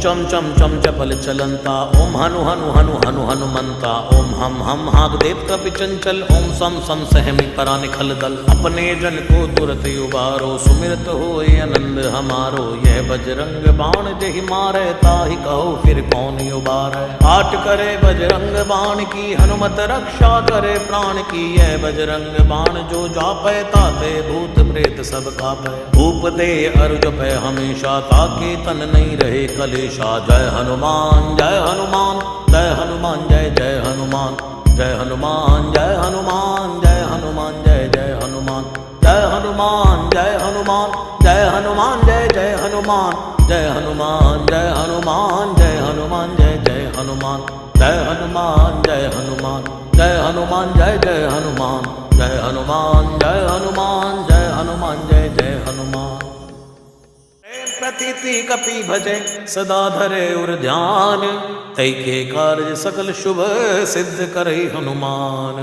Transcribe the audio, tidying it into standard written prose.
चम चम चम चपल चलंता ओम हनु हनु हनु हनु हनुमंता ओम हम हाग देव कपि चंचल ओम सम सम सहमि करा निखल दल अपने जन को तुरत उबारो सुमिरत होए आनंद हमारो यह बजरंग बाण जहि मारे ताहि कहो फिर कौन उबारे आट करे बजरंग बाण की हनुमत रक्षा करे प्राण की यह बजरंग बाण जो जापै ताते भूत प्रेत सब कापै भूप दे अरु जपै हमेशा ताके तन नहीं रहे कलेशा जय हनुमान जय हनुमान जय हनुमान जय जय हनुमान जय हनुमान जय हनुमान जय हनुमान जय जय हनुमान जय हनुमान जय हनुमान जय हनुमान जय जय हनुमान जय हनुमान जय हनुमान जय हनुमान जय जय हनुमान जय हनुमान जय हनुमान जय हनुमान जय जय हनुमान जय हनुमान जय हनुमान जय हनुमान जय जय हनुमान प्रतीति कपि भजे सदा धरे उर ध्यान तै के कार्य सकल शुभ सिद्ध करे हनुमान।